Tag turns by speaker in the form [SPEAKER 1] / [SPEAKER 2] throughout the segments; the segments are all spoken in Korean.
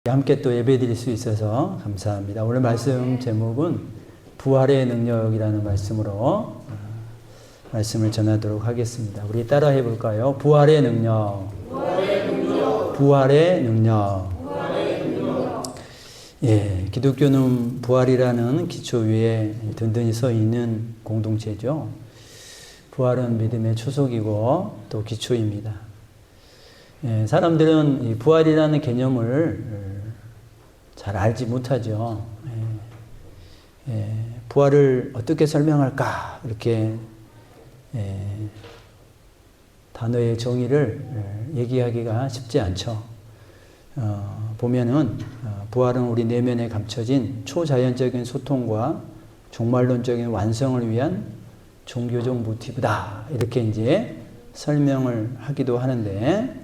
[SPEAKER 1] 함께 또 예배드릴 수 있어서 감사합니다. 오늘 말씀 제목은 부활의 능력이라는 말씀으로 말씀을 전하도록 하겠습니다. 우리 따라 해볼까요? 부활의 능력. 부활의 능력. 예, 기독교는 부활이라는 기초 위에 든든히 서 있는 공동체죠. 부활은 믿음의 초석이고 또 기초입니다. 예, 사람들은 이 부활이라는 개념을 잘 알지 못하죠. 부활을 어떻게 설명할까? 이렇게 단어의 정의를 얘기하기가 쉽지 않죠. 보면은 부활은 우리 내면에 감춰진 초자연적인 소통과 종말론적인 완성을 위한 종교적 모티브다. 이렇게 이제 설명을 하기도 하는데,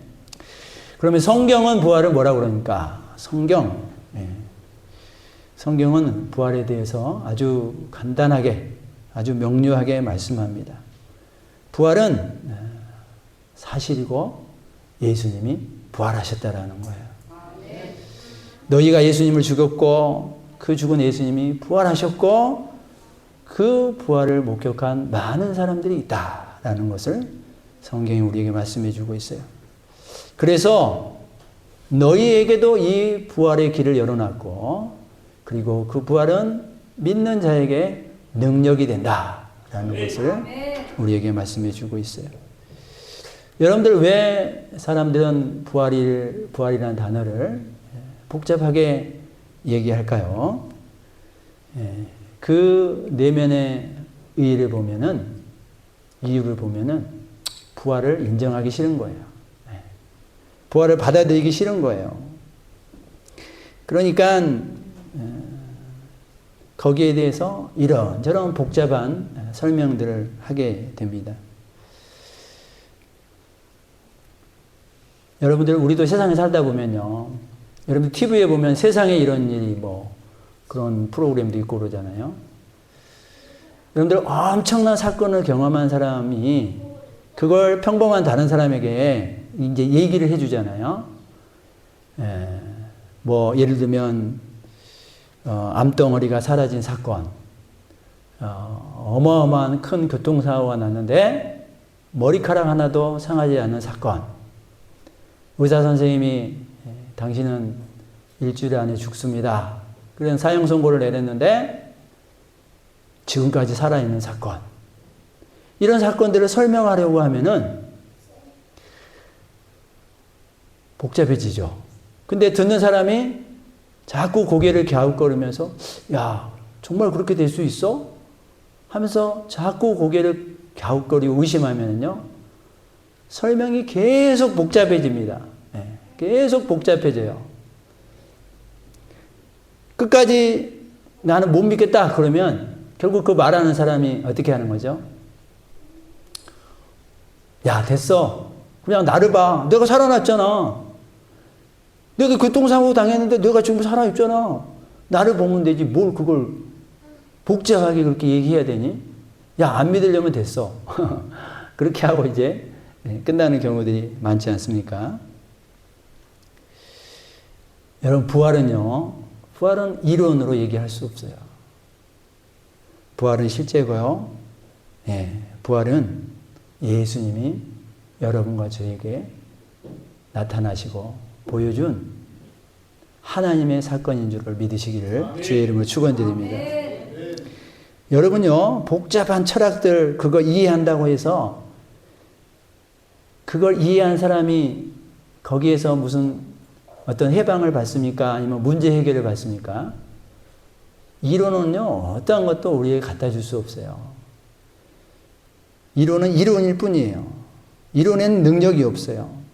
[SPEAKER 1] 그러면 성경은 부활을 뭐라고 그러니까? 성경은 부활에 대해서 아주 간단하게, 아주 명료하게 말씀합니다. 부활은 사실이고 예수님이 부활하셨다라는 거예요. 너희가 예수님을 죽였고 그 죽은 예수님이 부활하셨고 그 부활을 목격한 많은 사람들이 있다라는 것을 성경이 우리에게 말씀해 주고 있어요. 그래서 너희에게도 이 부활의 길을 열어놨고, 그리고 그 부활은 믿는 자에게 능력이 된다라는 것을 우리에게 말씀해 주고 있어요. 여러분들 왜 사람들은 부활이라는 단어를 복잡하게 얘기할까요? 그 내면의 이유를 보면은 부활을 인정하기 싫은 거예요. 부활을 받아들이기 싫은 거예요. 그러니까 거기에 대해서 이런저런 복잡한 설명들을 하게 됩니다. 여러분들, 우리도 세상에 살다 보면요, 여러분 TV에 보면 세상에 이런 일이 그런 프로그램도 있고 그러잖아요. 여러분들 엄청난 사건을 경험한 사람이 그걸 평범한 다른 사람에게 이제 얘기를 해주잖아요. 예를 들면 암덩어리가 사라진 사건, 어마어마한 큰 교통사고가 났는데 머리카락 하나도 상하지 않는 사건, 의사 선생님이 당신은 일주일 안에 죽습니다. 그런 사형 선고를 내렸는데 지금까지 살아있는 사건, 이런 사건들을 설명하려고 하면은 복잡해지죠. 근데 듣는 사람이 자꾸 고개를 갸웃거리면서 야, 정말 그렇게 될 수 있어? 하면서 자꾸 고개를 갸웃거리고 의심하면요, 설명이 계속 복잡해집니다. 계속 복잡해져요. 끝까지 나는 못 믿겠다 그러면 결국 그 말하는 사람이 어떻게 하는 거죠? 야, 됐어. 그냥 나를 봐. 내가 살아났잖아. 내가 교통사고 당했는데 내가 지금 살아있잖아. 나를 보면 되지. 뭘 그걸 복잡하게 그렇게 얘기해야 되니? 야, 안 믿으려면 됐어. 그렇게 하고 이제 끝나는 경우들이 많지 않습니까? 여러분, 부활은 이론으로 얘기할 수 없어요. 부활은 실제고요. 부활은 예수님이 여러분과 저에게 나타나시고 보여준 하나님의 사건인 줄을 믿으시기를 주의 이름으로 축원드립니다. 여러분요, 복잡한 철학들 그거 이해한다고 해서 그걸 이해한 사람이 거기에서 무슨 어떤 해방을 받습니까? 아니면 문제 해결을 받습니까? 이론은요, 어떠한 것도 우리에게 갖다 줄 수 없어요. 이론은 이론일 뿐이에요. 이론에는 능력이 없어요.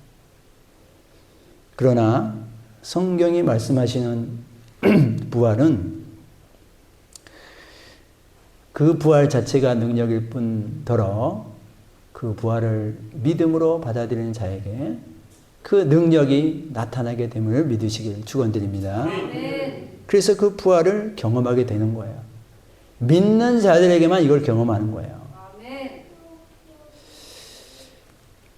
[SPEAKER 1] 그러나 성경이 말씀하시는 부활은 그 부활 자체가 능력일 뿐더러 그 부활을 믿음으로 받아들이는 자에게 그 능력이 나타나게 됨을 믿으시길 축원드립니다. 그래서 그 부활을 경험하게 되는 거예요. 믿는 자들에게만 이걸 경험하는 거예요.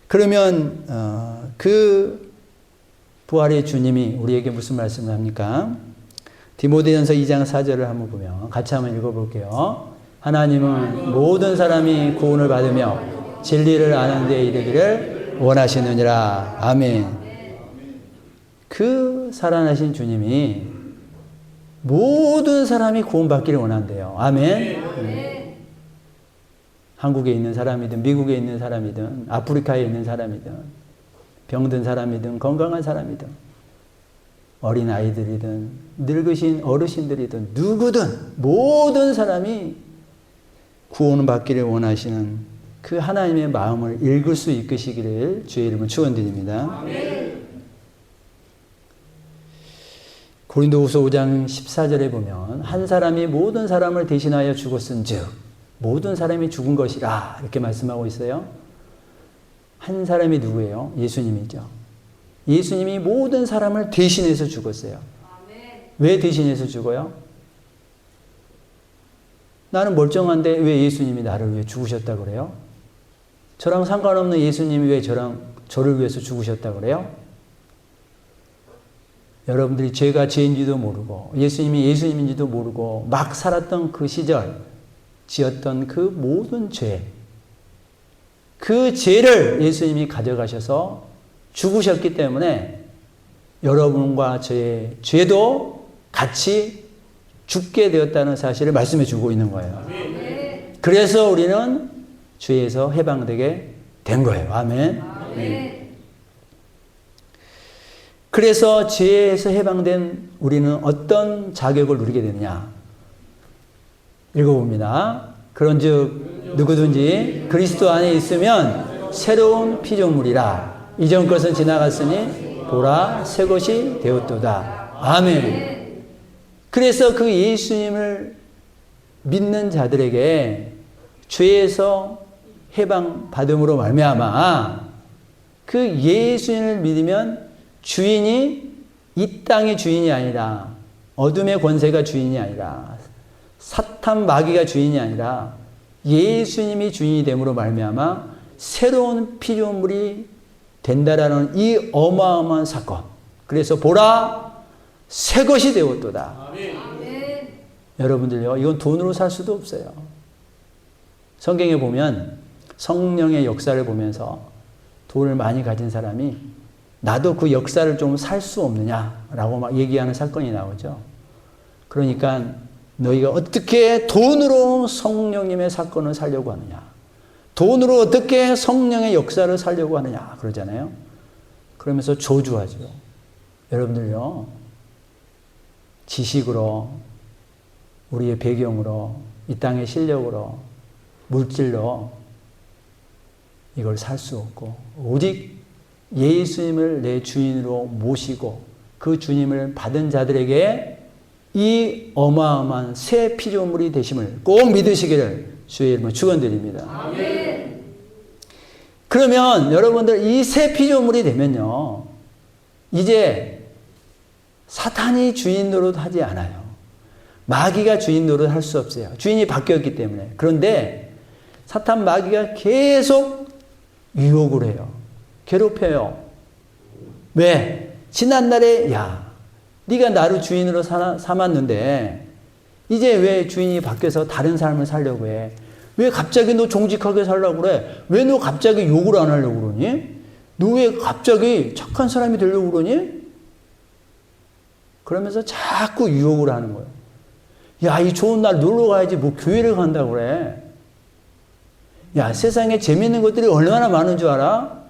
[SPEAKER 1] 그러면 그 부활의 주님이 우리에게 무슨 말씀을 합니까? 디모데전서 2장 4절을 한번 보면 같이 한번 읽어볼게요. 하나님은 모든 사람이 구원을 받으며 진리를 아는 데 이르기를 원하시느니라. 아멘. 그 살아나신 주님이 모든 사람이 구원받기를 원한대요. 아멘. 한국에 있는 사람이든 미국에 있는 사람이든 아프리카에 있는 사람이든 병든 사람이든 건강한 사람이든 어린 아이들이든 늙으신 어르신들이든 누구든 모든 사람이 구원을 받기를 원하시는 그 하나님의 마음을 읽을 수 있으시기를 주의 이름으로 축원드립니다. 아멘. 고린도후서 5장 14절에 보면 한 사람이 모든 사람을 대신하여 죽었은즉 모든 사람이 죽은 것이라 이렇게 말씀하고 있어요. 한 사람이 누구예요? 예수님이죠. 예수님이 모든 사람을 대신해서 죽었어요. 왜 대신해서 죽어요? 나는 멀쩡한데 왜 예수님이 나를 위해 죽으셨다고 그래요? 저랑 상관없는 예수님이 왜 저를 위해서 죽으셨다고 그래요? 여러분들이 죄가 죄인지도 모르고 예수님이 예수님인지도 모르고 막 살았던 그 시절 지었던 그 모든 죄, 그 죄를 예수님이 가져가셔서 죽으셨기 때문에 여러분과 저의 죄도 같이 죽게 되었다는 사실을 말씀해 주고 있는 거예요. 그래서 우리는 죄에서 해방되게 된 거예요. 아멘. 그래서 죄에서 해방된 우리는 어떤 자격을 누리게 되느냐? 읽어봅니다. 그런즉 누구든지 그리스도 안에 있으면 새로운 피조물이라. 이전 것은 지나갔으니 보라 새 것이 되었도다. 아멘. 그래서 그 예수님을 믿는 자들에게 죄에서 해방받음으로 말미암아 그 예수님을 믿으면 주인이 이 땅의 주인이 아니라 어둠의 권세가 주인이 아니라 사탄 마귀가 주인이 아니라 예수님이 주인이 됨으로 말미암아 새로운 피조물이 된다라는 이 어마어마한 사건. 그래서 보라 새 것이 되었도다. 아멘. 여러분들요, 이건 돈으로 살 수도 없어요. 성경에 보면 성령의 역사를 보면서 돈을 많이 가진 사람이 나도 그 역사를 좀 살 수 없느냐라고 막 얘기하는 사건이 나오죠. 그러니까 너희가 어떻게 돈으로 성령님의 사건을 살려고 하느냐, 돈으로 어떻게 성령의 역사를 살려고 하느냐 그러잖아요. 그러면서 저주하죠. 여러분들요, 지식으로, 우리의 배경으로, 이 땅의 실력으로, 물질로 이걸 살 수 없고 오직 예수님을 내 주인으로 모시고 그 주님을 받은 자들에게 이 어마어마한 새 피조물이 되심을 꼭 믿으시기를 주의 이름으로 축원드립니다. 아멘. 그러면 여러분들 이 새 피조물이 되면요, 이제 사탄이 주인 노릇하지 않아요. 마귀가 주인 노릇할 수 없어요. 주인이 바뀌었기 때문에. 그런데 사탄 마귀가 계속 유혹을 해요. 괴롭혀요. 왜? 지난날에 야, 네가 나를 주인으로 삼았는데 이제 왜 주인이 바뀌어서 다른 삶을 살려고 해? 왜 갑자기 너 정직하게 살려고 그래? 왜 너 갑자기 욕을 안 하려고 그러니? 너 왜 갑자기 착한 사람이 되려고 그러니? 그러면서 자꾸 유혹을 하는 거예요. 야, 이 좋은 날 놀러 가야지 뭐 교회를 간다고 그래? 야, 세상에 재밌는 것들이 얼마나 많은 줄 알아?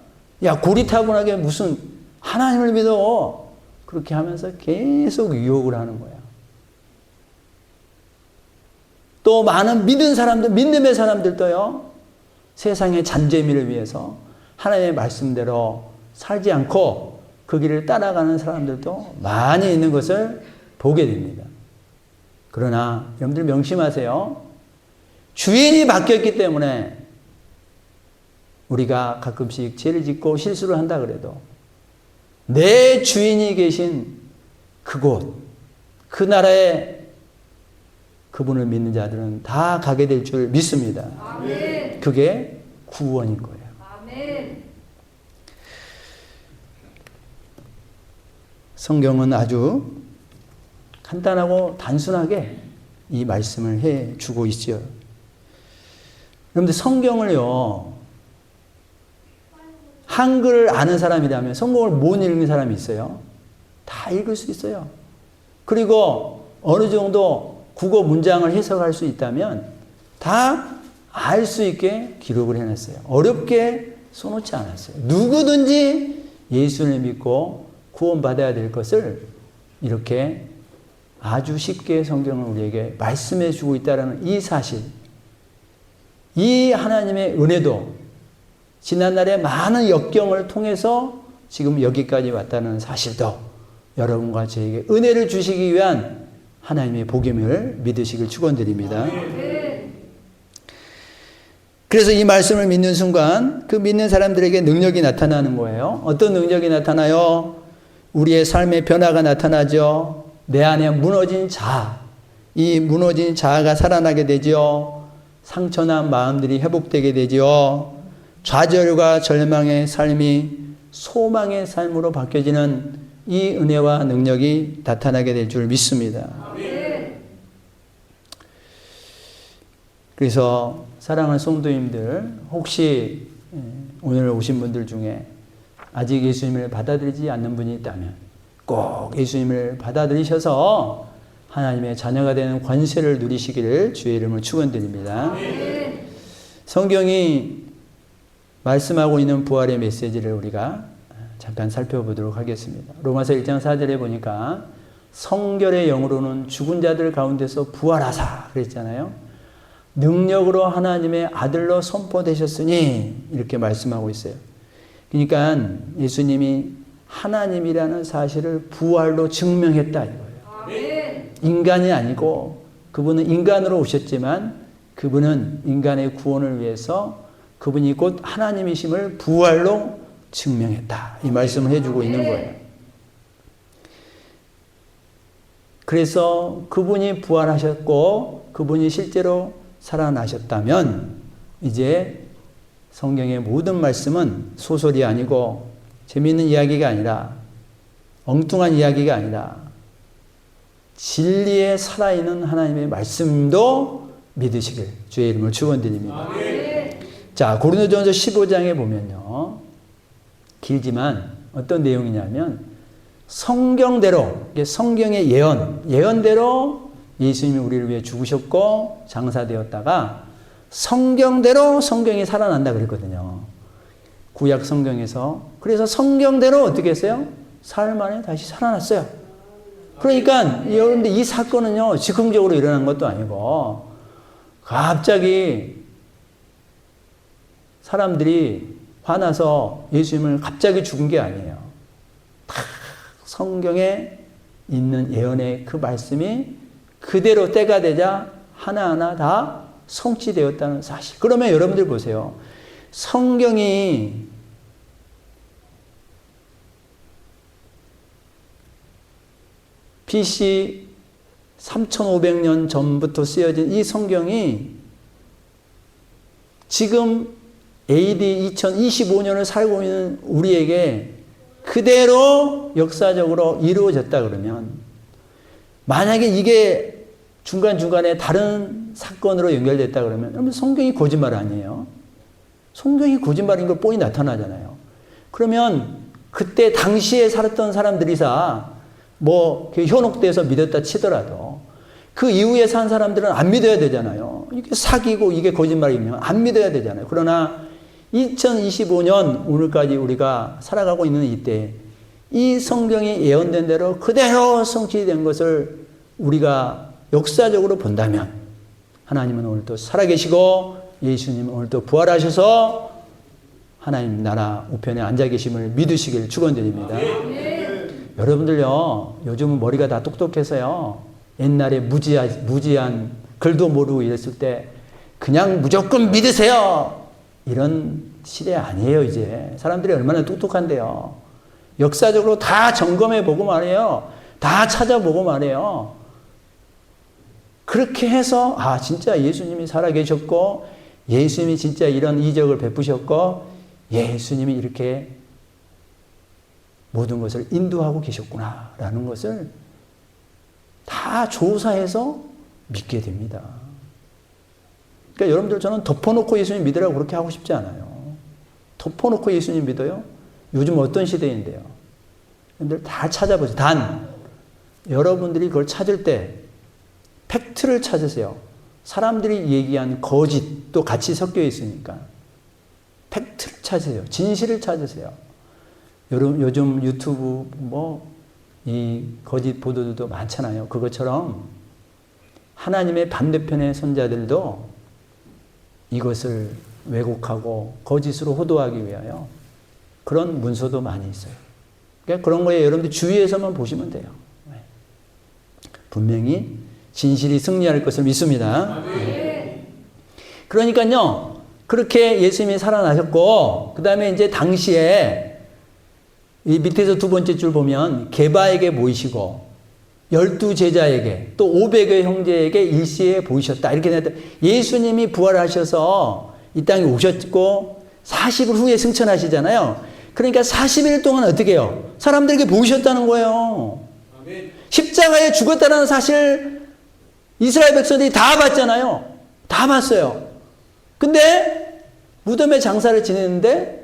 [SPEAKER 1] 야, 고리타분하게 무슨 하나님을 믿어. 그렇게 하면서 계속 유혹을 하는 거야. 또 많은 믿은 사람들, 믿음의 사람들도요, 세상의 잔재미를 위해서 하나님의 말씀대로 살지 않고 그 길을 따라가는 사람들도 많이 있는 것을 보게 됩니다. 그러나 여러분들 명심하세요. 주인이 바뀌었기 때문에 우리가 가끔씩 죄를 짓고 실수를 한다 그래도 내 주인이 계신 그곳, 그 나라에 그분을 믿는 자들은 다 가게 될 줄 믿습니다. 아멘. 그게 구원인 거예요. 아멘. 성경은 아주 간단하고 단순하게 이 말씀을 해 주고 있죠. 여러분들 성경을요, 한글을 아는 사람이라면 성경을 못 읽는 사람이 있어요? 다 읽을 수 있어요. 그리고 어느 정도 국어 문장을 해석할 수 있다면 다 알 수 있게 기록을 해놨어요. 어렵게 써놓지 않았어요. 누구든지 예수를 믿고 구원받아야 될 것을 이렇게 아주 쉽게 성경은 우리에게 말씀해 주고 있다는 이 사실, 이 하나님의 은혜도 지난날의 많은 역경을 통해서 지금 여기까지 왔다는 사실도 여러분과 저에게 은혜를 주시기 위한 하나님의 복임을 믿으시길 축원드립니다. 그래서 이 말씀을 믿는 순간 그 믿는 사람들에게 능력이 나타나는 거예요. 어떤 능력이 나타나요? 우리의 삶의 변화가 나타나죠. 내 안에 무너진 자아, 이 무너진 자아가 살아나게 되죠. 상처난 마음들이 회복되게 되죠. 좌절과 절망의 삶이 소망의 삶으로 바뀌어지는 이 은혜와 능력이 나타나게 될 줄 믿습니다. 그래서 사랑하는 성도님들, 혹시 오늘 오신 분들 중에 아직 예수님을 받아들이지 않는 분이 있다면 꼭 예수님을 받아들이셔서 하나님의 자녀가 되는 권세를 누리시기를 주의 이름으로 축원드립니다. 성경이 말씀하고 있는 부활의 메시지를 우리가 잠깐 살펴보도록 하겠습니다. 로마서 1장 4절에 보니까 성결의 영으로는 죽은 자들 가운데서 부활하사 그랬잖아요. 능력으로 하나님의 아들로 선포되셨으니 이렇게 말씀하고 있어요. 그러니까 예수님이 하나님이라는 사실을 부활로 증명했다 이거예요. 인간이 아니고 그분은 인간으로 오셨지만 그분은 인간의 구원을 위해서 그분이 곧 하나님이심을 부활로 증명했다. 이 말씀을 해주고 있는 거예요. 그래서 그분이 부활하셨고 그분이 실제로 살아나셨다면 이제 성경의 모든 말씀은 소설이 아니고 재미있는 이야기가 아니라 엉뚱한 이야기가 아니라 진리에 살아있는 하나님의 말씀도 믿으시길 주의 이름을 축원드립니다. 자, 고린도전서 15장에 보면요. 길지만 어떤 내용이냐면 성경대로, 성경의 예언대로 예수님이 우리를 위해 죽으셨고 장사되었다가 성경대로 성경이 살아난다 그랬거든요. 구약 성경에서. 그래서 성경대로 어떻게 했어요? 사흘 만에 다시 살아났어요. 그러니까 여러분들 이 사건은요, 즉흥적으로 일어난 것도 아니고 갑자기 사람들이 화나서 예수님을 갑자기 죽은 게 아니에요. 다 성경에 있는 예언의 그 말씀이 그대로 때가 되자 하나하나 다 성취되었다는 사실. 그러면 여러분들 보세요. 성경이 BC 3500년 전부터 쓰여진 이 성경이 지금 AD 2025년을 살고 있는 우리에게 그대로 역사적으로 이루어졌다 그러면 만약에 이게 중간중간에 다른 사건으로 연결됐다 그러면 여러분 성경이 거짓말 아니에요? 성경이 거짓말인 걸 뻔히 나타나잖아요. 그러면 그때 당시에 살았던 사람들이사 뭐 현혹돼서 믿었다 치더라도 그 이후에 산 사람들은 안 믿어야 되잖아요. 이게 사기고 이게 거짓말이면 안 믿어야 되잖아요. 그러나 2025년 오늘까지 우리가 살아가고 있는 이때 이 성경이 예언된 대로 그대로 성취된 것을 우리가 역사적으로 본다면 하나님은 오늘도 살아계시고 예수님은 오늘도 부활하셔서 하나님 나라 우편에 앉아 계심을 믿으시길 축원드립니다. 여러분들요, 요즘은 머리가 다 똑똑해서요, 옛날에 무지한 글도 모르고 이랬을 때 그냥 무조건 믿으세요 이런 시대 아니에요. 이제 사람들이 얼마나 똑똑한데요. 역사적으로 다 점검해보고 말해요. 다 찾아보고 말해요. 그렇게 해서 진짜 예수님이 살아계셨고 예수님이 진짜 이런 이적을 베푸셨고 예수님이 이렇게 모든 것을 인도하고 계셨구나라는 것을 다 조사해서 믿게 됩니다. 그러니까 여러분들 저는 덮어놓고 예수님 믿으라고 그렇게 하고 싶지 않아요. 덮어놓고 예수님 믿어요? 요즘 어떤 시대인데요. 여러분들 다 찾아보세요. 단 여러분들이 그걸 찾을 때 팩트를 찾으세요. 사람들이 얘기한 거짓도 같이 섞여 있으니까 팩트를 찾으세요. 진실을 찾으세요. 요즘 유튜브 이 거짓 보도들도 많잖아요. 그것처럼 하나님의 반대편의 선자들도 이것을 왜곡하고 거짓으로 호도하기 위하여 그런 문서도 많이 있어요. 그러니까 그런 거에 여러분들 주위에서만 보시면 돼요. 분명히 진실이 승리할 것을 믿습니다. 그러니까요, 그렇게 예수님이 살아나셨고, 그 다음에 이제 당시에 이 밑에서 두 번째 줄 보면 게바에게 모이시고 12제자에게 또 500의 형제에게 일시에 보이셨다. 이렇게 되는데 예수님이 부활하셔서 이 땅에 오셨고 40일 후에 승천하시잖아요. 그러니까 40일 동안 어떻게 해요? 사람들에게 보이셨다는 거예요. 십자가에 죽었다는 사실 이스라엘 백성들이 다 봤잖아요. 다 봤어요. 근데 무덤에 장사를 지냈는데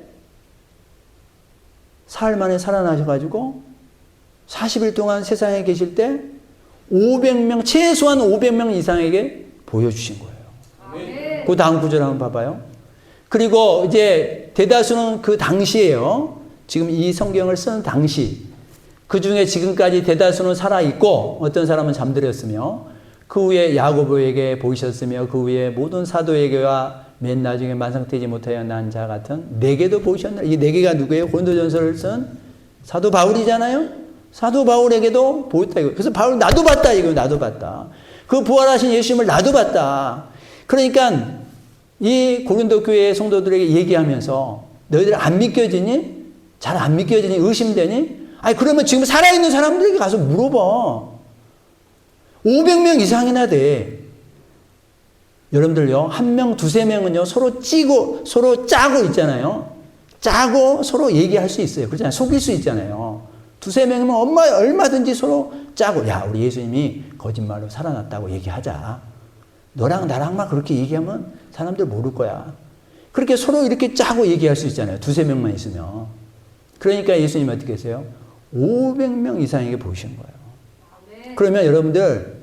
[SPEAKER 1] 사흘 만에 살아나셔가지고 40일 동안 세상에 계실 때 500명, 최소한 500명 이상에게 보여주신 거예요. 그 다음 구절 한번 봐봐요. 그리고 이제 대다수는 그 당시에요. 지금 이 성경을 쓴 당시. 그 중에 지금까지 대다수는 살아있고 어떤 사람은 잠들었으며 그 후에 야고보에게 보이셨으며 그 후에 모든 사도에게와 맨 나중에 만상되지 못하여 난 자 같은 네개도 보이셨나? 이 네 개가 누구예요? 고린도전서를 쓴 사도 바울이잖아요. 사도 바울에게도 보였다 이거. 그래서 바울 나도 봤다 이거. 나도 봤다. 그 부활하신 예수님을 나도 봤다. 그러니까 이 고린도 교회 성도들에게 얘기하면서 너희들 안 믿겨지니? 잘 안 믿겨지니? 의심되니? 아니 그러면 지금 살아있는 사람들에게 가서 물어봐. 500명 이상이나 돼. 여러분들요, 한 명, 두세 명은요, 서로 찌고, 서로 짜고 있잖아요. 짜고 서로 얘기할 수 있어요. 그렇잖아요. 속일 수 있잖아요. 두세 명이면 얼마든지 서로 짜고, 야, 우리 예수님이 거짓말로 살아났다고 얘기하자. 너랑 나랑 막 그렇게 얘기하면 사람들 모를 거야. 그렇게 서로 이렇게 짜고 얘기할 수 있잖아요. 두세 명만 있으면. 그러니까 예수님이 어떻게 했어요? 500명 이상에게 보이신 거예요. 그러면 여러분들,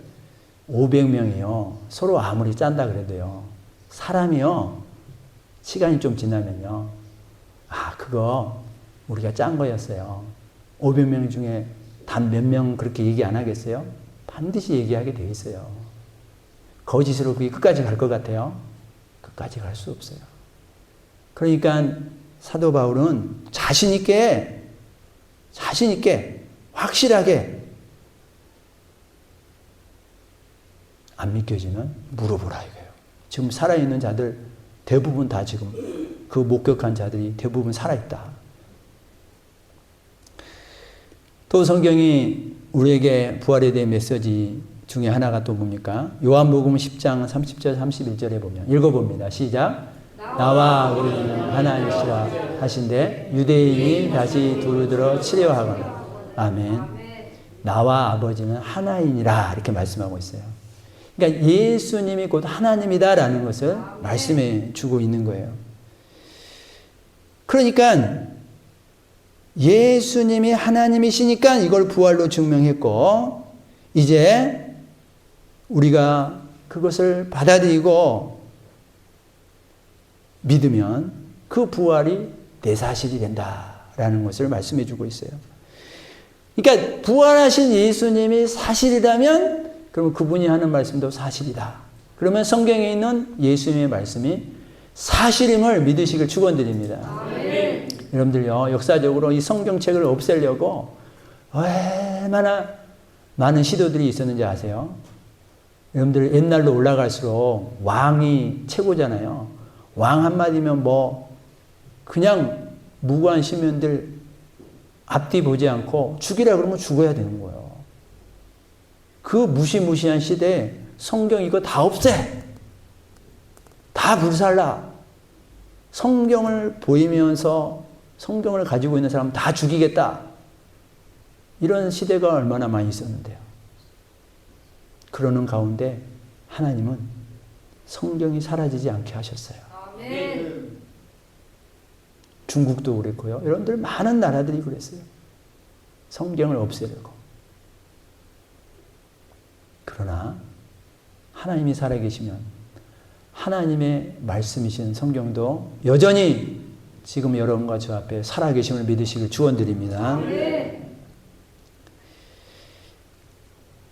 [SPEAKER 1] 500명이요. 서로 아무리 짠다 그래도요. 사람이요. 시간이 좀 지나면요. 아, 그거 우리가 짠 거였어요. 500명 중에 단 몇 명 그렇게 얘기 안 하겠어요? 반드시 얘기하게 돼 있어요. 거짓으로 그게 끝까지 갈 것 같아요? 끝까지 갈 수 없어요. 그러니까 사도 바울은 자신 있게 확실하게 안 믿겨지면 물어보라 이거예요. 지금 살아있는 자들 대부분 다 지금 그 목격한 자들이 대부분 살아있다. 또 성경이 우리에게 부활에 대한 메시지 중에 하나가 또 뭡니까? 요한복음 10장 30절 31절에 보면 읽어봅니다. 시작. 나와 아버지는 하나이시라 하신데 유대인이 다시 두루들어 치려하거나 아멘. 나와 아버지는 하나이니라 이렇게 말씀하고 있어요. 그러니까 예수님이 곧 하나님이다라는 것을 말씀해 주고 있는 거예요. 그러니까 예수님이 하나님이시니까 이걸 부활로 증명했고 이제 우리가 그것을 받아들이고 믿으면 그 부활이 내 사실이 된다라는 것을 말씀해 주고 있어요. 그러니까 부활하신 예수님이 사실이라면 그러면 그분이 하는 말씀도 사실이다. 그러면 성경에 있는 예수님의 말씀이 사실임을 믿으시길 축원드립니다. 아멘. 여러분들요, 역사적으로 이 성경책을 없애려고 얼마나 많은 시도들이 있었는지 아세요? 여러분들 옛날로 올라갈수록 왕이 최고잖아요. 왕 한마디면 그냥 무고한 시민들 앞뒤 보지 않고 죽이라 그러면 죽어야 되는 거예요. 그 무시무시한 시대에 성경 이거 다 없애. 다 불살라. 성경을 보이면서 성경을 가지고 있는 사람 다 죽이겠다. 이런 시대가 얼마나 많이 있었는데요. 그러는 가운데 하나님은 성경이 사라지지 않게 하셨어요.
[SPEAKER 2] 아멘.
[SPEAKER 1] 중국도 그랬고요. 여러분들 많은 나라들이 그랬어요. 성경을 없애려고. 그러나 하나님이 살아계시면 하나님의 말씀이신 성경도 여전히 지금 여러분과 저 앞에 살아계심을 믿으시길 축원드립니다.
[SPEAKER 2] 아멘.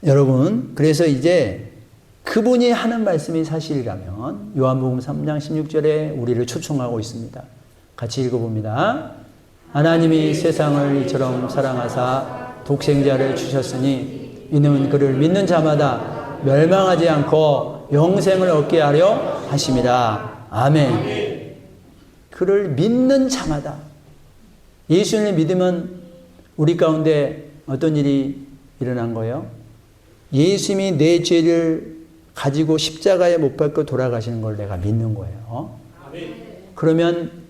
[SPEAKER 1] 여러분, 그래서 이제 그분이 하는 말씀이 사실이라면 요한복음 3장 16절에 우리를 초청하고 있습니다. 같이 읽어봅니다. 하나님이 세상을 이처럼 사랑하사 독생자를 주셨으니 이는 그를 믿는 자마다 멸망하지 않고 영생을 얻게 하려 하심이라. 아멘. 그를 믿는 자마다. 예수님을 믿으면 우리 가운데 어떤 일이 일어난 거예요? 예수님이 내 죄를 가지고 십자가에 못 박고 돌아가시는 걸 내가 믿는 거예요. 그러면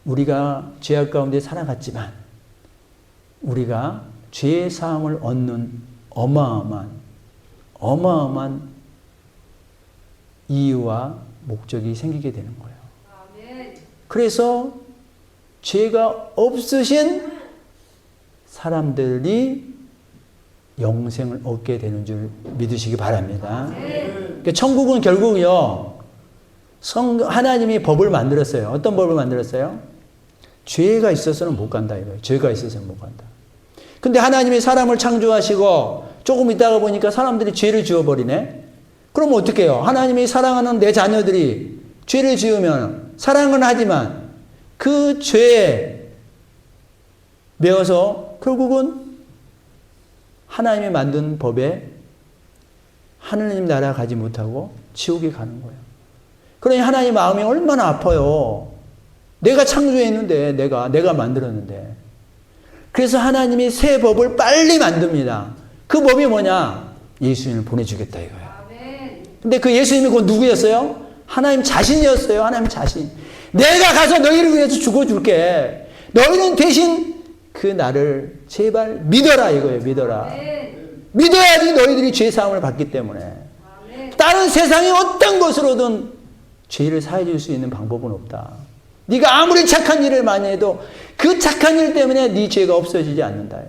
[SPEAKER 1] 우리가 죄악 가운데 살아갔지만 우리가 죄의 사함을 얻는 어마어마한 이유와 목적이 생기게 되는 거예요. 그래서 죄가 없으신 사람들이 영생을 얻게 되는 줄 믿으시기 바랍니다. 그러니까 천국은 결국요, 하나님이 법을 만들었어요. 어떤 법을 만들었어요? 죄가 있어서는 못 간다 이거예요. 죄가 있어서는 못 간다. 근데 하나님이 사람을 창조하시고 조금 있다가 보니까 사람들이 죄를 지어버리네? 그럼 어떻게 해요? 하나님이 사랑하는 내 자녀들이 죄를 지으면 사랑은 하지만 그 죄에 매어서 결국은 하나님이 만든 법에 하느님 나라 가지 못하고 지옥에 가는 거예요. 그러니 하나님 마음이 얼마나 아파요. 내가 창조했는데, 내가 만들었는데. 그래서 하나님이 새 법을 빨리 만듭니다. 그 법이 뭐냐? 예수님을 보내주겠다 이거예요. 근데 그 예수님이 그 누구였어요? 하나님 자신이었어요. 하나님 자신. 내가 가서 너희를 위해서 죽어줄게. 너희는 대신 그 나를 제발 믿어라 이거예요. 믿어라. 믿어야지 너희들이 죄사함을 받기 때문에. 다른 세상의 어떤 것으로든 죄를 사해 줄 수 있는 방법은 없다. 네가 아무리 착한 일을 많이 해도 그 착한 일 때문에 네 죄가 없어지지 않는다.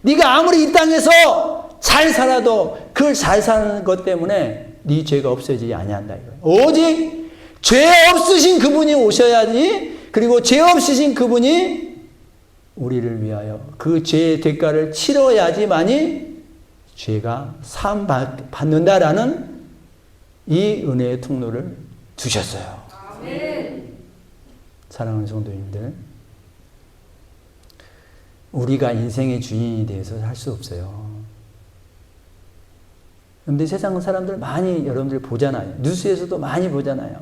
[SPEAKER 1] 네가 아무리 이 땅에서 잘 살아도 그 잘 사는 것 때문에 네 죄가 없어지지 아니한다. 오직 죄 없으신 그분이 오셔야지. 그리고 죄 없으신 그분이 우리를 위하여 그 죄의 대가를 치러야지만이 죄가 사함 받는다라는 이 은혜의 통로를 두셨어요.
[SPEAKER 2] 아멘.
[SPEAKER 1] 사랑하는 성도님들, 우리가 인생의 주인이 돼서 할 수 없어요. 그런데 세상 사람들 많이 여러분들 보잖아요. 뉴스에서도 많이 보잖아요.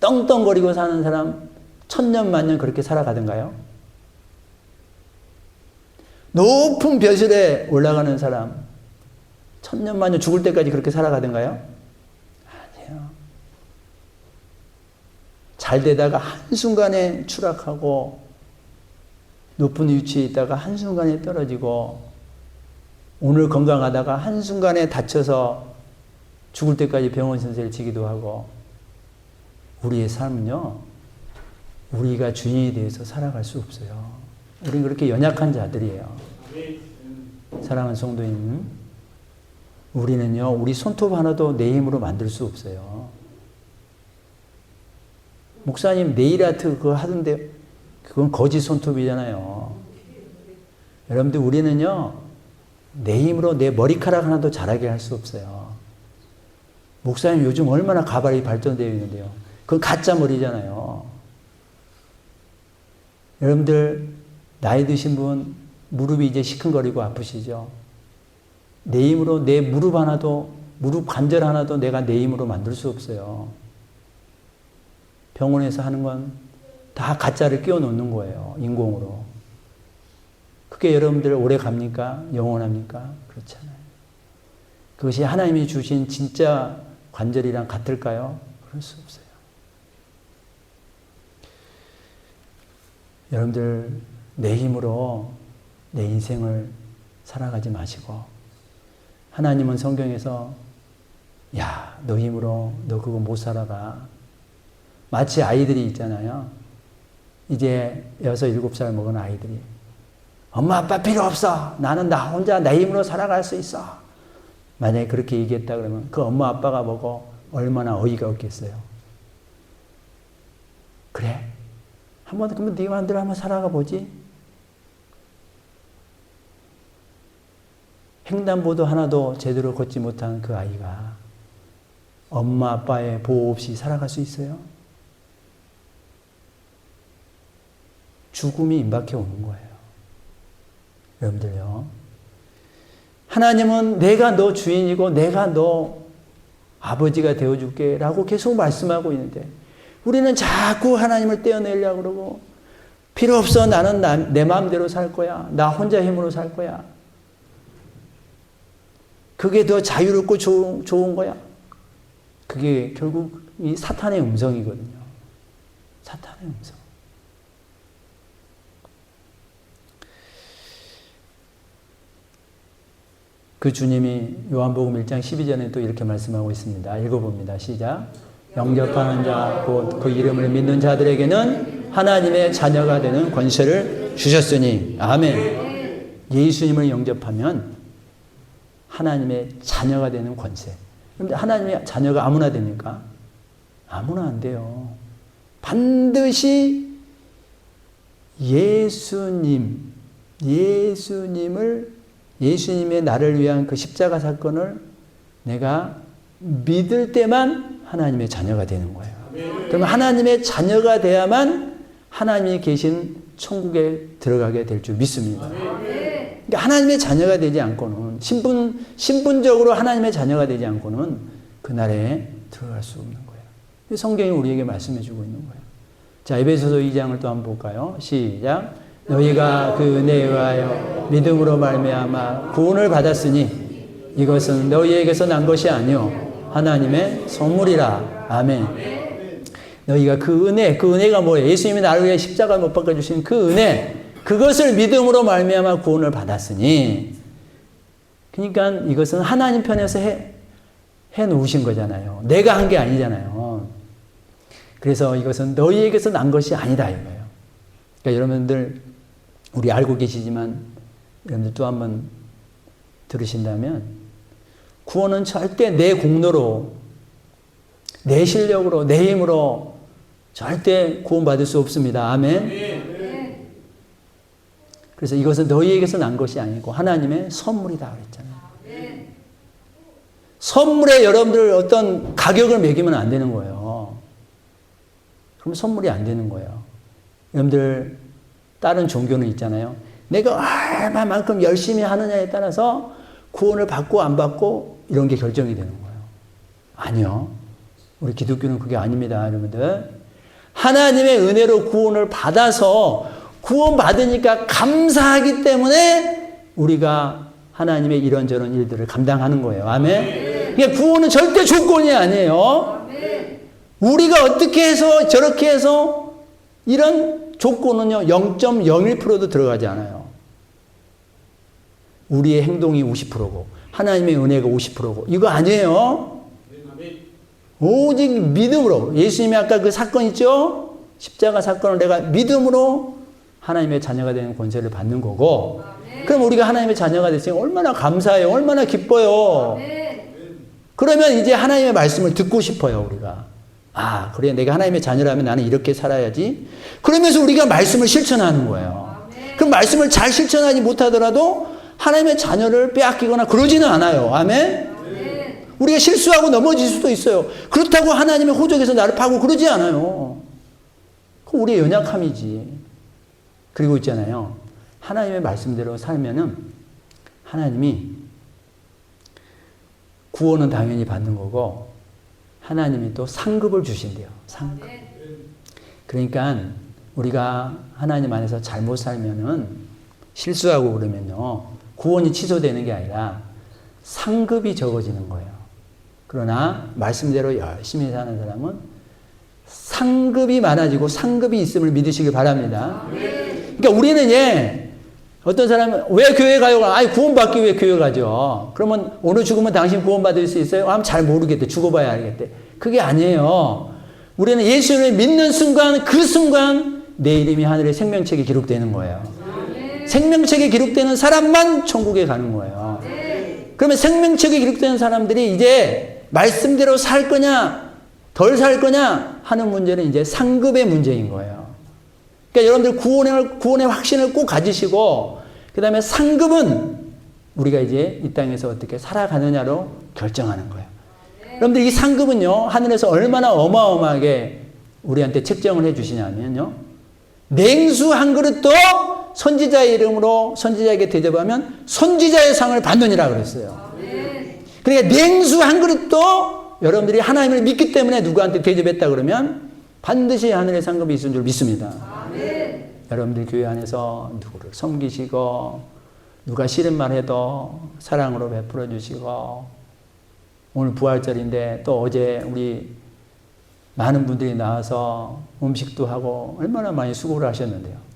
[SPEAKER 1] 떵떵거리고 사는 사람 천년 만년 그렇게 살아가던가요? 높은 벼슬에 올라가는 사람 천년 만년 죽을 때까지 그렇게 살아가던가요? 아니에요. 잘 되다가 한순간에 추락하고 높은 위치에 있다가 한순간에 떨어지고 오늘 건강하다가 한순간에 다쳐서 죽을 때까지 병원 선세를 지기도 하고 우리의 삶은요, 우리가 주인이 되어서 살아갈 수 없어요. 우리는 그렇게 연약한 자들이에요. 사랑하는 성도님, 우리는요, 우리 손톱 하나도 내 힘으로 만들 수 없어요. 목사님 네일 아트 그거 하던데 그건 거지 손톱이잖아요. 여러분들 우리는요, 내 힘으로 내 머리카락 하나도 자라게 할 수 없어요. 목사님 요즘 얼마나 가발이 발전되어 있는데요. 그건 가짜 머리잖아요. 여러분들 나이 드신 분 무릎이 이제 시큰거리고 아프시죠? 내 힘으로 내 무릎 하나도, 무릎 관절 하나도 내가 내 힘으로 만들 수 없어요. 병원에서 하는 건 다 가짜를 끼워 놓는 거예요. 인공으로. 그게 여러분들 오래 갑니까? 영원합니까? 그렇잖아요. 그것이 하나님이 주신 진짜 관절이랑 같을까요? 그럴 수 없어요. 여러분들 내 힘으로 내 인생을 살아가지 마시고 하나님은 성경에서 야, 너 힘으로 너 그거 못 살아가. 마치 아이들이 있잖아요. 이제 6, 7살 먹은 아이들이 엄마 아빠 필요 없어. 나는 나 혼자 내 힘으로 살아갈 수 있어. 만약에 그렇게 얘기했다 그러면 그 엄마 아빠가 보고 얼마나 어이가 없겠어요. 그래? 한번 그러면 네 마음대로 한번 살아가 보지. 횡단보도 하나도 제대로 걷지 못한 그 아이가 엄마 아빠의 보호 없이 살아갈 수 있어요? 죽음이 임박해 오는 거예요. 여러분들요. 하나님은 내가 너 주인이고 내가 너 아버지가 되어줄게 라고 계속 말씀하고 있는데 우리는 자꾸 하나님을 떼어내려고 그러고 필요 없어. 나는 내 마음대로 살 거야. 나 혼자 힘으로 살 거야. 그게 더 자유롭고 좋은 거야. 그게 결국 이 사탄의 음성이거든요. 사탄의 음성. 그 주님이 요한복음 1장 12절에 또 이렇게 말씀하고 있습니다. 읽어봅니다. 시작. 영접하는 자, 곧 그 이름을 믿는 자들에게는 하나님의 자녀가 되는 권세를 주셨으니. 아멘. 예수님을 영접하면 하나님의 자녀가 되는 권세. 그런데 하나님의 자녀가 아무나 됩니까? 아무나 안 돼요. 반드시 예수님의 나를 위한 그 십자가 사건을 내가 믿을 때만 하나님의 자녀가 되는 거예요. 그러면 하나님의 자녀가 돼야만 하나님이 계신 천국에 들어가게 될 줄 믿습니다. 그러니까 하나님의 자녀가 되지 않고는 신분적으로 하나님의 자녀가 되지 않고는 그 나라에 들어갈 수 없는 거예요. 성경이 우리에게 말씀해 주고 있는 거예요. 자, 에베소서 2장을 또 한번 볼까요? 시작. 너희가 그 은혜에 의하여 믿음으로 말미암아 구원을 받았으니 이것은 너희에게서 난 것이 아니요 하나님의 선물이라. 아멘. 너희가 그 은혜가 뭐예요? 예수님이 나를 위해 십자가 못 박아 주신 그 은혜, 그것을 믿음으로 말미암아 구원을 받았으니. 그러니까 이것은 하나님 편에서 해 놓으신 거잖아요. 내가 한 게 아니잖아요. 그래서 이것은 너희에게서 난 것이 아니다 이거예요. 그러니까 여러분들 우리 알고 계시지만 여러분들 또 한번 들으신다면 구원은 절대 내 공로로, 내 실력으로, 내 힘으로 절대 구원받을 수 없습니다. 아멘. 그래서 이것은 너희에게서 난 것이 아니고 하나님의 선물이다 그랬잖아요. 선물에 여러분들 어떤 가격을 매기면 안 되는 거예요. 그럼 선물이 안 되는 거예요. 여러분들 다른 종교는 있잖아요. 내가 얼마만큼 열심히 하느냐에 따라서 구원을 받고 안 받고 이런 게 결정이 되는 거예요. 아니요. 우리 기독교는 그게 아닙니다. 여러분들. 하나님의 은혜로 구원을 받아서 구원받으니까 감사하기 때문에 우리가 하나님의 이런저런 일들을 감당하는 거예요. 아멘. 그러니까 구원은 절대 조건이 아니에요. 우리가 어떻게 해서 저렇게 해서 이런 조건은요 0.01%도 들어가지 않아요. 우리의 행동이 50%고 하나님의 은혜가 50%고 이거 아니에요. 오직 믿음으로. 예수님이 아까 그 사건 있죠? 십자가 사건을 내가 믿음으로 하나님의 자녀가 되는 권세를 받는 거고, 그럼 우리가 하나님의 자녀가 됐으니 얼마나 감사해요. 얼마나 기뻐요. 그러면 이제 하나님의 말씀을 듣고 싶어요. 우리가. 아, 그래 내가 하나님의 자녀라면 나는 이렇게 살아야지. 그러면서 우리가 말씀을 실천하는 거예요. 그럼 말씀을 잘 실천하지 못하더라도 하나님의 자녀를 빼앗기거나 그러지는 않아요. 아멘? 우리가 실수하고 넘어질 수도 있어요. 그렇다고 하나님의 호적에서 나를 파고 그러지 않아요. 그건 우리의 연약함이지. 그리고 있잖아요. 하나님의 말씀대로 살면은 하나님이 구원은 당연히 받는 거고 하나님이 또 상급을 주신대요. 상급. 그러니까 우리가 하나님 안에서 잘못 살면은 실수하고 그러면요. 구원이 취소되는 게 아니라 상급이 적어지는 거예요. 그러나 말씀대로 열심히 사는 사람은 상급이 많아지고 상급이 있음을 믿으시길 바랍니다. 그러니까 우리는 어떤 사람은 왜 교회 가요? 아니 구원받기 위해 교회 가죠. 그러면 오늘 죽으면 당신 구원받을 수 있어요? 하면 잘 모르겠대. 죽어봐야 알겠대. 그게 아니에요. 우리는 예수를 믿는 순간 그 순간 내 이름이 하늘의 생명책에 기록되는 거예요. 생명책에 기록되는 사람만 천국에 가는 거예요. 그러면 생명책에 기록되는 사람들이 이제 말씀대로 살 거냐 덜 살 거냐 하는 문제는 이제 상급의 문제인 거예요. 그러니까 여러분들 구원의 확신을 꼭 가지시고 그 다음에 상급은 우리가 이제 이 땅에서 어떻게 살아가느냐로 결정하는 거예요. 여러분들 이 상급은요 하늘에서 얼마나 어마어마하게 우리한테 책정을 해 주시냐면요 냉수 한 그릇도 선지자의 이름으로 선지자에게 대접하면 선지자의 상을 받느니라 그랬어요. 그러니까 냉수 한 그릇도 여러분들이 하나님을 믿기 때문에 누구한테 대접했다 그러면 반드시 하늘의 상급이 있을 줄 믿습니다. 여러분들 교회 안에서 누구를 섬기시고 누가 싫은 말 해도 사랑으로 베풀어 주시고 오늘 부활절인데 또 어제 우리 많은 분들이 나와서 음식도 하고 얼마나 많이 수고를 하셨는데요.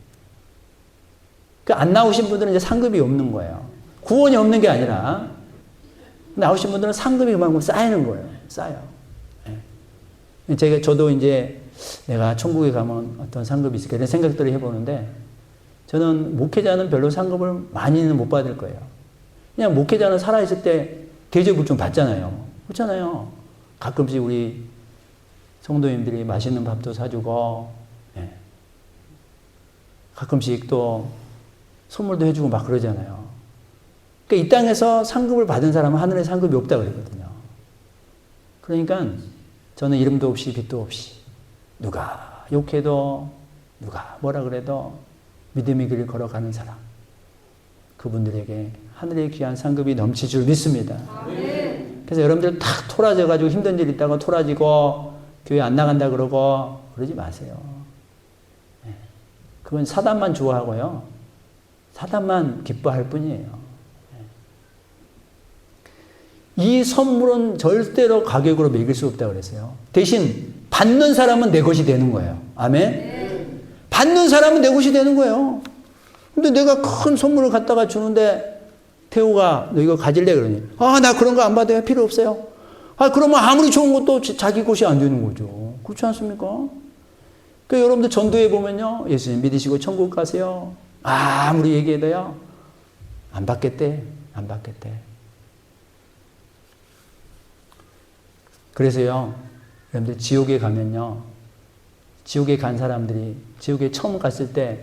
[SPEAKER 1] 안 나오신 분들은 이제 상급이 없는 거예요. 구원이 없는 게 아니라 나오신 분들은 상급이 그만큼 쌓이는 거예요. 쌓여. 저도 이제 내가 천국에 가면 어떤 상급이 있을까 이런 생각들을 해보는데 저는 목회자는 별로 상급을 많이는 못 받을 거예요. 그냥 목회자는 살아있을 때 대접을 좀 받잖아요. 그렇잖아요. 가끔씩 우리 성도님들이 맛있는 밥도 사주고 가끔씩 또 선물도 해주고 막 그러잖아요. 그러니까 이 땅에서 상급을 받은 사람은 하늘에 상급이 없다 그러거든요. 그러니까 저는 이름도 없이 빛도 없이 누가 욕해도 누가 뭐라 그래도 믿음의 길을 걸어가는 사람 그분들에게 하늘의 귀한 상급이 넘칠 줄 믿습니다. 그래서 여러분들 탁 토라져가지고 힘든 일 있다고 토라지고 교회 안 나간다 그러고 그러지 마세요. 그건 사단만 좋아하고요. 사단만 기뻐할 뿐이에요. 이 선물은 절대로 가격으로 매길 수 없다고 그랬어요. 대신 받는 사람은 내 것이 되는 거예요. 아멘? 받는 사람은 내 것이 되는 거예요. 근데 내가 큰 선물을 갖다가 주는데 태호가 너 이거 가질래? 그러니 나 그런 거 안 받아요. 필요 없어요. 그러면 아무리 좋은 것도 자기 것이 안 되는 거죠. 그렇지 않습니까? 그러니까 여러분들 전도에 보면요. 예수님 믿으시고 천국 가세요. 아무리 얘기해도요. 안 받겠대. 안 받겠대. 그래서요. 여러분들 지옥에 가면요. 지옥에 간 사람들이 지옥에 처음 갔을 때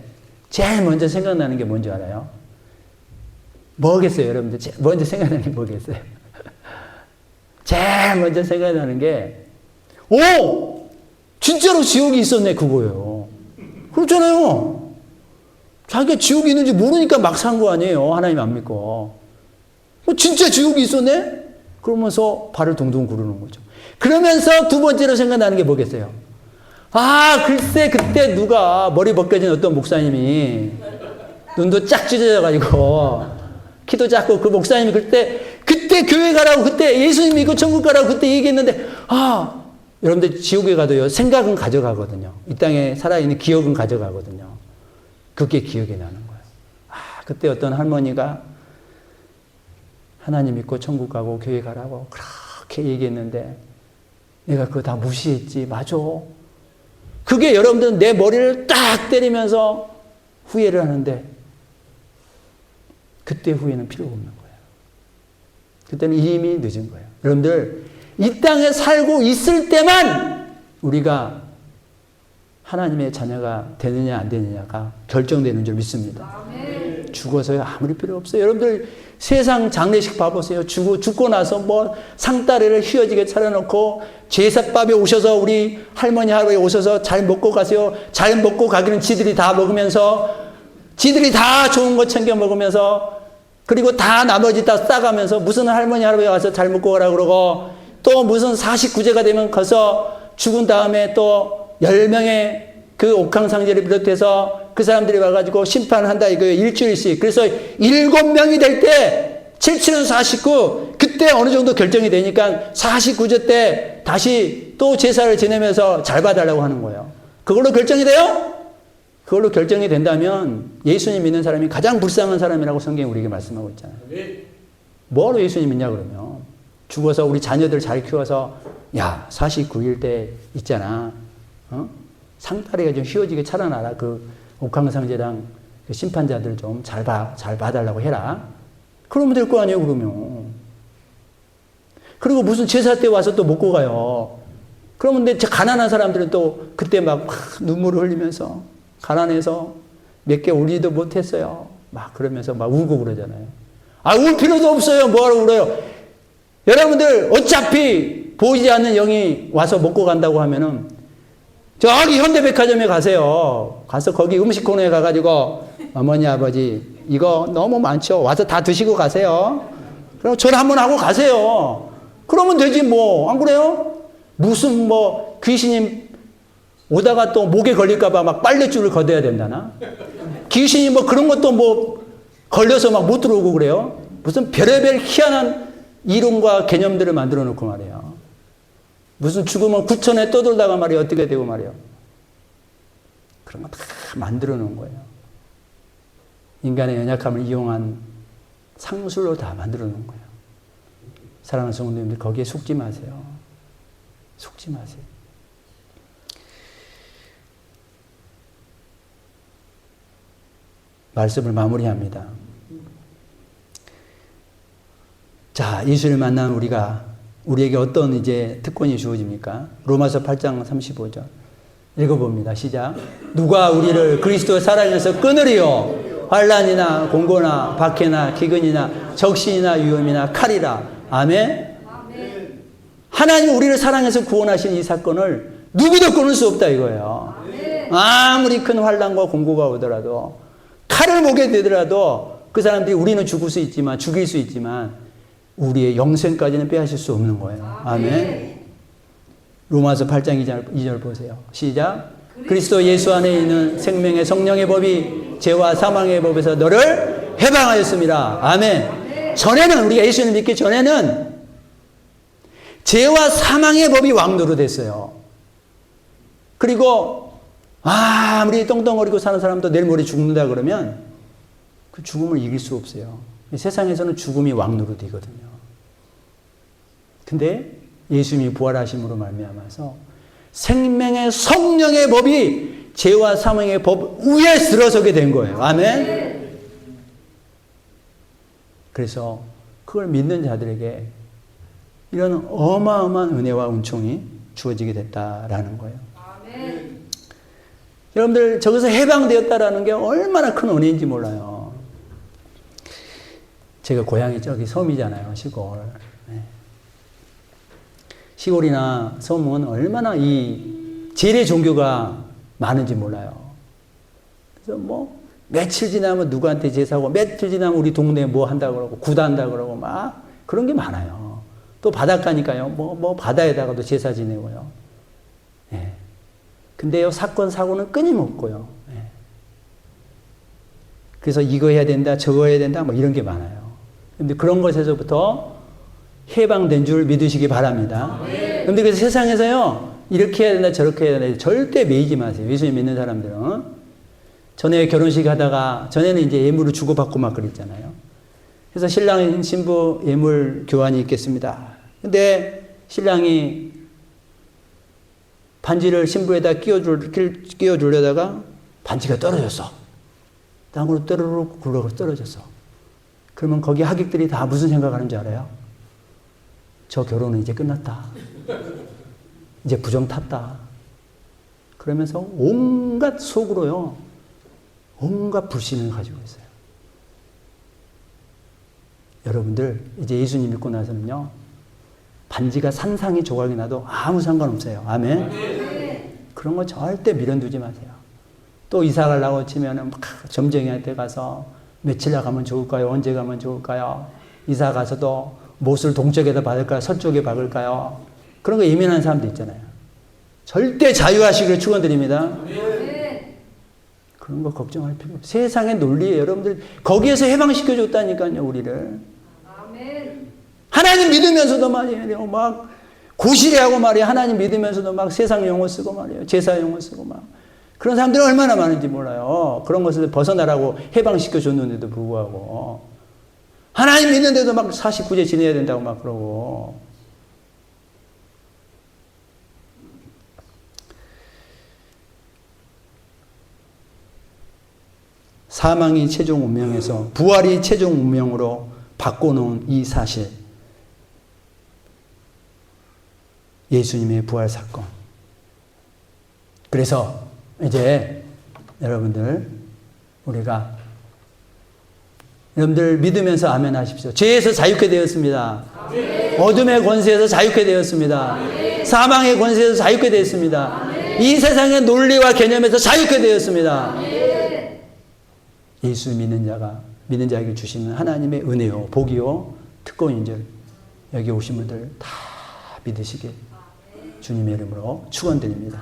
[SPEAKER 1] 제일 먼저 생각나는 게 뭔지 알아요? 뭐겠어요, 여러분들? 제일 먼저 생각나는 게 뭐겠어요? 제일 먼저 생각나는 게, 진짜로 지옥이 있었네, 그거예요. 그렇잖아요. 자기가 지옥이 있는지 모르니까 막 산 거 아니에요. 하나님 안 믿고. 진짜 지옥이 있었네? 그러면서 발을 동동 구르는 거죠. 그러면서 두 번째로 생각나는 게 뭐겠어요? 글쎄, 그때 누가 머리 벗겨진 어떤 목사님이 눈도 쫙 찢어져가지고 키도 작고 그 목사님이 그때 교회 가라고 그때 예수님 믿고 천국 가라고 그때 얘기했는데 여러분들 지옥에 가도요 생각은 가져가거든요. 이 땅에 살아있는 기억은 가져가거든요. 그게 기억이 나는 거예요. 그때 어떤 할머니가 하나님 믿고 천국 가고 교회 가라고 그렇게 얘기했는데 내가 그거 다 무시했지. 맞아. 그게 여러분들은 내 머리를 딱 때리면서 후회를 하는데 그때 후회는 필요 없는 거예요. 그때는 이미 늦은 거예요. 여러분들 이 땅에 살고 있을 때만 우리가 하나님의 자녀가 되느냐 안 되느냐가 결정되는 줄 믿습니다. 죽어서야 아무리 필요 없어요. 여러분들 세상 장례식 봐보세요. 죽고 나서 뭐 상다리를 휘어지게 차려놓고 제사밥에 오셔서 우리 할머니 할아버지 오셔서 잘 먹고 가세요. 잘 먹고 가기는 지들이 다 먹으면서 지들이 다 좋은 거 챙겨 먹으면서 그리고 다 나머지 다 싸가면서 무슨 할머니 할아버지 와서 잘 먹고 가라 그러고 또 무슨 49제가 되면 가서 죽은 다음에 또 10명의 그 옥황상제를 비롯해서 그 사람들이 와가지고 심판한다 이거예요. 일주일씩. 그래서 7명이 될 때 77은 49 그때 어느 정도 결정이 되니까 49제 때 다시 또 제사를 지내면서 잘 봐달라고 하는 거예요. 그걸로 결정이 돼요? 그걸로 결정이 된다면 예수님 믿는 사람이 가장 불쌍한 사람이라고 성경이 우리에게 말씀하고 있잖아요. 뭐하러 예수님 믿냐 그러면. 죽어서 우리 자녀들 잘 키워서 야 49일 때 있잖아. 상다리가 좀 휘어지게 차려놔라. 그 옥황상제랑 그 심판자들 좀 잘 봐달라고 해라. 그러면 될 거 아니에요 그러면. 그리고 무슨 제사 때 와서 또 먹고 가요. 그러면 근데 가난한 사람들은 또 그때 막 눈물을 흘리면서 가난해서 몇 개 올리도 못했어요. 막 그러면서 막 울고 그러잖아요. 아, 울 필요도 없어요. 뭐하러 울어요. 여러분들 어차피 보이지 않는 영이 와서 먹고 간다고 하면은 저기 현대백화점에 가세요. 가서 거기 음식 코너에 가가지고 어머니 아버지 이거 너무 많죠. 와서 다 드시고 가세요. 그럼 절 한번 하고 가세요. 그러면 되지 뭐. 안 그래요? 무슨 뭐 귀신이 오다가 또 목에 걸릴까봐 막 빨랫줄을 걷어야 된다나? 귀신이 뭐 그런 것도 뭐 걸려서 막 못 들어오고 그래요? 무슨 별의별 희한한 이론과 개념들을 만들어 놓고 말이에요. 무슨 죽으면 구천에 떠돌다가 말이에요. 어떻게 되고 말이에요. 그런 거 다 만들어 놓은 거예요. 인간의 연약함을 이용한 상술로 다 만들어 놓은 거예요. 사랑하는 성도님들 거기에 속지 마세요. 속지 마세요. 말씀을 마무리합니다. 자, 예수를 만난 우리에게 어떤 이제 특권이 주어집니까? 로마서 8장 35절. 읽어봅니다. 시작. 누가 우리를 그리스도의 사랑에서 끊으리요? 환난이나 공고나 박해나 기근이나 적신이나 위험이나 칼이라. 아멘?
[SPEAKER 2] 아멘.
[SPEAKER 1] 하나님 우리를 사랑해서 구원하신 이 사건을 누구도 끊을 수 없다 이거예요.
[SPEAKER 2] 아멘.
[SPEAKER 1] 아무리 큰 환난과 공고가 오더라도 칼을 목에 대더라도 그 사람들이 우리는 죽일 수 있지만 우리의 영생까지는 빼앗을 수 없는 거예요. 아멘. 로마서 8장 2절 보세요. 시작. 그리스도 예수 안에 있는 생명의 성령의 법이 죄와 사망의 법에서 너를 해방하였습니다. 아멘. 전에는 우리가 예수를 믿기 전에는 죄와 사망의 법이 왕노릇했어요. 그리고 아무리 떵떵거리고 사는 사람도 내일 모레 죽는다 그러면 그 죽음을 이길 수 없어요. 세상에서는 죽음이 왕노릇이거든요. 근데 예수님이 부활하심으로 말미암아서 생명의 성령의 법이 죄와 사망의 법 위에 들어서게 된 거예요. 아멘. 그래서 그걸 믿는 자들에게 이런 어마어마한 은혜와 은총이 주어지게 됐다라는 거예요.
[SPEAKER 2] 아멘.
[SPEAKER 1] 여러분들 저기서 해방되었다라는 게 얼마나 큰 은혜인지 몰라요. 제가 고향이 저기 섬이잖아요. 시골. 네. 시골이나 섬은 얼마나 이 재래 종교가 많은지 몰라요. 그래서 뭐 며칠 지나면 누구한테 제사하고 며칠 지나면 우리 동네에 뭐 한다고 그러고 구단한다고 그러고 막 그런 게 많아요. 또 바닷가니까요. 뭐 바다에다가도 제사 지내고요. 예. 근데요, 사건, 사고는 끊임없고요. 예. 그래서 이거 해야 된다, 저거 해야 된다, 뭐 이런 게 많아요. 근데 그런 것에서부터 해방된 줄 믿으시기 바랍니다. 근데 그래서 세상에서요, 이렇게 해야 된다, 저렇게 해야 된다, 절대 매이지 마세요. 예수님 믿는 사람들은. 전에 결혼식 하다가, 전에는 이제 예물을 주고받고 막 그랬잖아요. 그래서 신랑, 신부 예물 교환이 있겠습니다. 근데 신랑이 반지를 신부에다 끼워주려다가 반지가 떨어졌어. 땅으로 떠르륵 굴러가 떨어졌어. 그러면 거기 하객들이 다 무슨 생각하는 줄 알아요? 저 결혼은 이제 끝났다. 이제 부정 탔다. 그러면서 온갖 속으로요, 온갖 불신을 가지고 있어요. 여러분들, 이제 예수님 믿고 나서는요, 반지가 산상이 조각이 나도 아무 상관없어요. 아멘? 그런 거 절대 미련두지 마세요. 또 이사 가려고 치면은 막 점쟁이한테 가서 며칠 나가면 좋을까요? 언제 가면 좋을까요? 이사 가서도 못을 동쪽에다 박을까요? 서쪽에 박을까요? 그런 거 예민한 사람도 있잖아요. 절대 자유하시기를 축원드립니다. 그런 거 걱정할 필요 없어요. 세상의 논리에 여러분들 거기에서 해방시켜줬다니까요, 우리를.
[SPEAKER 2] 아멘.
[SPEAKER 1] 하나님 믿으면서도 말이에요, 막 고시래하고 말이에요. 하나님 믿으면서도 막 세상 용어 쓰고 말이에요. 제사 용어 쓰고 막. 그런 사람들이 얼마나 많은지 몰라요. 그런 것을 벗어나라고 해방시켜 줬는데도 불구하고 하나님 믿는데도 막 49제 지내야 된다고 막 그러고. 사망이 최종 운명에서 부활이 최종 운명으로 바꿔놓은 이 사실. 예수님의 부활 사건. 그래서 이제 여러분들 믿으면서 아멘 하십시오. 죄에서 자유케 되었습니다. 아멘. 어둠의 권세에서 자유케 되었습니다. 아멘. 사망의 권세에서 자유케 되었습니다. 아멘. 이 세상의 논리와 개념에서 자유케 되었습니다. 아멘. 예수 믿는 자에게 주시는 하나님의 은혜요, 복이요, 특권인 줄 여기 오신 분들 다 믿으시길 주님의 이름으로 축원드립니다.